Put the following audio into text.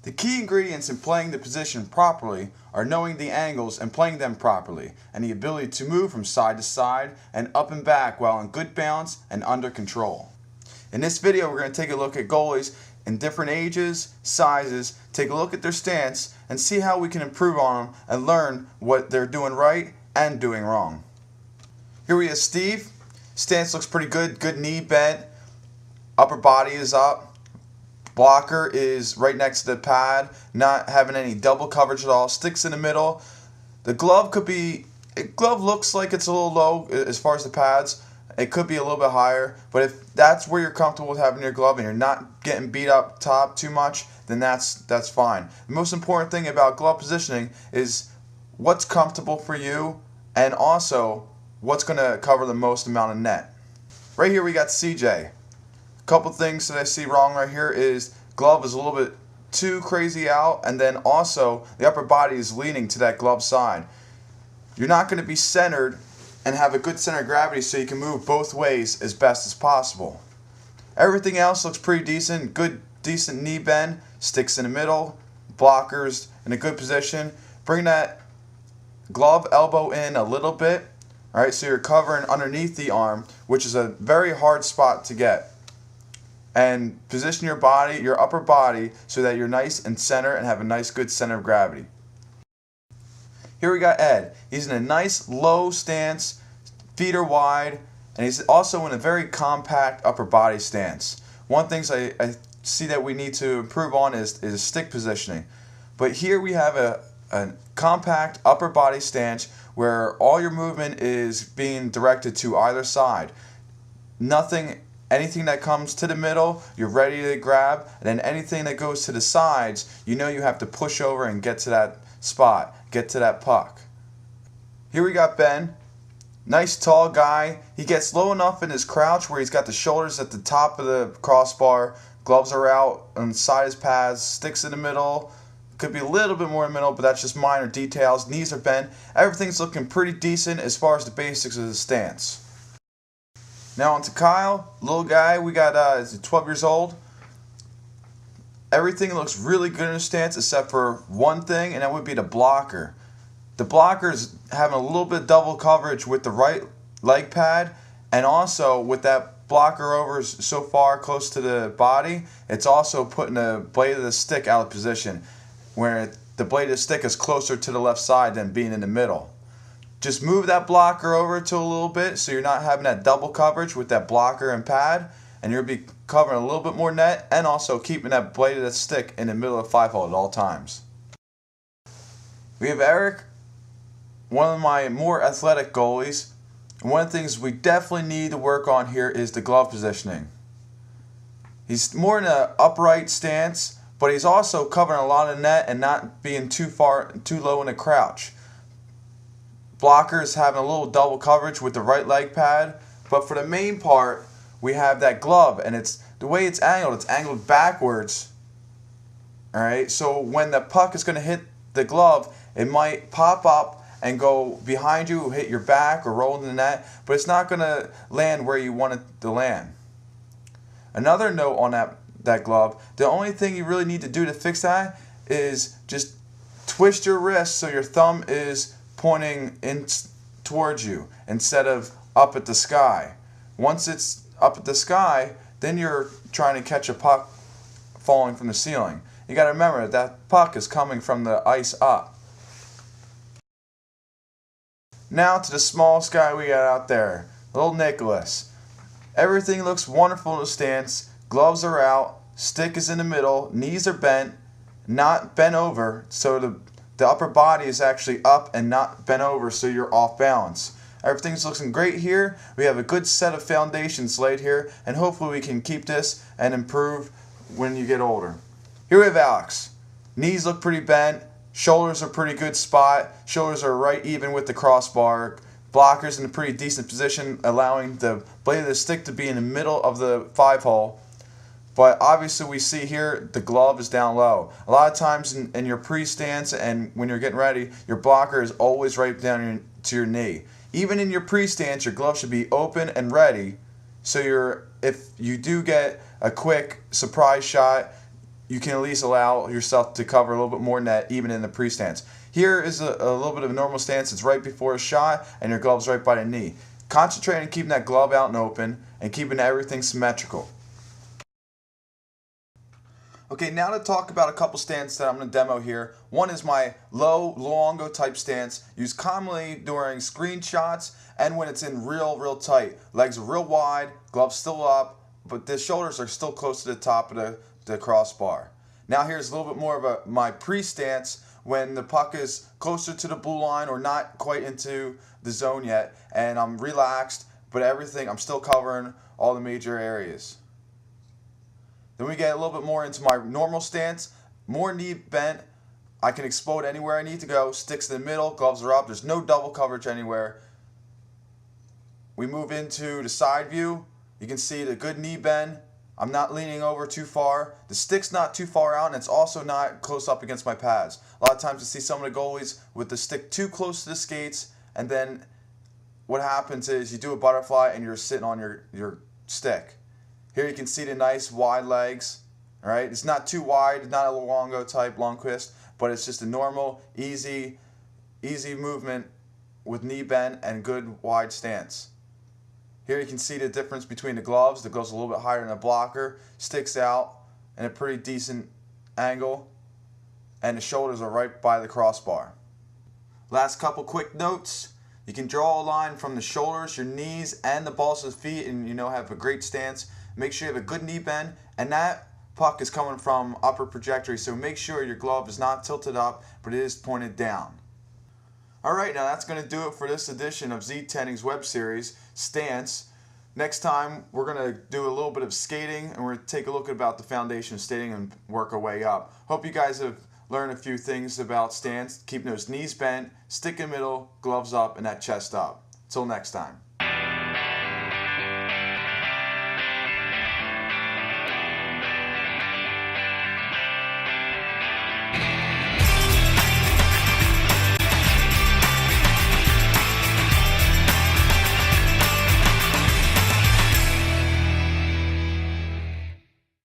The key ingredients in playing the position properly are knowing the angles and playing them properly, and the ability to move from side to side and up and back while in good balance and under control. In this video, we're going to take a look at goalies in different ages, sizes, take a look at their stance, and see how we can improve on them and learn what they're doing right and doing wrong. Here we have Steve. Stance looks pretty good. Good knee bent. Upper body is up. Blocker is right next to the pad, not having any double coverage at all. Sticks in the middle. The glove looks like it's a little low as far as the pads. It could be a little bit higher, but if that's where you're comfortable with having your glove and you're not getting beat up top too much, then that's fine. The most important thing about glove positioning is what's comfortable for you and also what's going to cover the most amount of net. Right here we got CJ. Couple things that I see wrong right here is glove is a little bit too crazy out, and then also the upper body is leaning to that glove side. You're not going to be centered and have a good center of gravity so you can move both ways as best as possible. Everything else looks pretty decent. Good, decent knee bend, sticks in the middle, blockers in a good position. Bring that glove elbow in a little bit. Alright, so you're covering underneath the arm, which is a very hard spot to get. And position your body, your upper body, so that you're nice and center and have a nice good center of gravity. Here we got Ed. He's in a nice low stance, feet are wide, and he's also in a very compact upper body stance. One thing I see that we need to improve on is stick positioning. But here we have a compact upper body stance where all your movement is being directed to either side. Anything that comes to the middle, you're ready to grab, and then anything that goes to the sides, you know you have to push over and get to that spot, get to that puck. Here we got Ben. Nice tall guy. He gets low enough in his crouch where he's got the shoulders at the top of the crossbar, gloves are out on the side of his pads, sticks in the middle. Could be a little bit more in the middle, but that's just minor details. Knees are bent. Everything's looking pretty decent as far as the basics of the stance. Now on to Kyle, little guy. We got he's 12 years old. Everything looks really good in his stance except for one thing, and that would be the blocker. The blocker is having a little bit double coverage with the right leg pad, and also with that blocker over so far close to the body, it's also putting the blade of the stick out of position, where the blade of the stick is closer to the left side than being in the middle. Just move that blocker over to a little bit so you're not having that double coverage with that blocker and pad, and you'll be covering a little bit more net and also keeping that blade of the stick in the middle of the 5-hole at all times. We have Eric, one of my more athletic goalies. And one of the things we definitely need to work on here is the glove positioning. He's more in an upright stance, but he's also covering a lot of net and not being too low in the crouch. Blocker is having a little double coverage with the right leg pad, but for the main part, we have that glove, and it's the way it's angled backwards. All right, so when the puck is going to hit the glove, it might pop up and go behind you, hit your back, or roll in the net, but it's not going to land where you want it to land. Another note on that glove, the only thing you really need to do to fix that is just twist your wrist so your thumb is pointing in towards you instead of up at the sky. Once it's up at the sky, then you're trying to catch a puck falling from the ceiling. You got to remember that puck is coming from the ice up. Now to the smallest guy we got out there, little Nicholas. Everything looks wonderful in the stance. Gloves are out, stick is in the middle, knees are bent, not bent over, so the upper body is actually up and not bent over, so you're off balance. Everything's looking great here. We have a good set of foundations laid here, and hopefully we can keep this and improve when you get older. Here we have Alex. Knees look pretty bent. Shoulders are pretty good spot. Shoulders are right even with the crossbar. Blockers in a pretty decent position, allowing the blade of the stick to be in the middle of the 5-hole. But obviously we see here the glove is down low. A lot of times in your pre-stance and when you're getting ready, your blocker is always right down to your knee. Even in your pre-stance, your glove should be open and ready, so if you do get a quick surprise shot, you can at least allow yourself to cover a little bit more net even in the pre-stance. Here is a little bit of a normal stance. It's right before a shot and your glove's right by the knee. Concentrate on keeping that glove out and open and keeping everything symmetrical. Okay, now to talk about a couple stances that I'm going to demo here. One is my low longo type stance, used commonly during screenshots and when it's in real tight. Legs are real wide, gloves still up, but the shoulders are still close to the top of the crossbar. Now here's a little bit more of my pre-stance when the puck is closer to the blue line or not quite into the zone yet, and I'm relaxed, but I'm still covering all the major areas. Then we get a little bit more into my normal stance, more knee bent. I can explode anywhere I need to go, sticks in the middle, gloves are up, there's no double coverage anywhere. We move into the side view. You can see the good knee bend. I'm not leaning over too far. The stick's not too far out, and it's also not close up against my pads. A lot of times you see some of the goalies with the stick too close to the skates, and then what happens is you do a butterfly and you're sitting on your stick. Here you can see the nice wide legs. All right, it's not too wide, not a longo type Lundqvist, but it's just a normal, easy movement with knee bend and good wide stance. Here you can see the difference between the gloves. The gloves are a little bit higher than the blocker, sticks out in a pretty decent angle, and the shoulders are right by the crossbar. Last couple quick notes. You can draw a line from the shoulders, your knees, and the balls of the feet, and have a great stance. Make sure you have a good knee bend, and that puck is coming from upper trajectory, so make sure your glove is not tilted up, but it is pointed down. Alright, now that's going to do it for this edition of Z-Tenning's web series, Stance. Next time, we're going to do a little bit of skating, and we're going to take a look at about the foundation of skating and work our way up. Hope you guys have learned a few things about stance, keeping those knees bent, stick in the middle, gloves up, and that chest up. Till next time.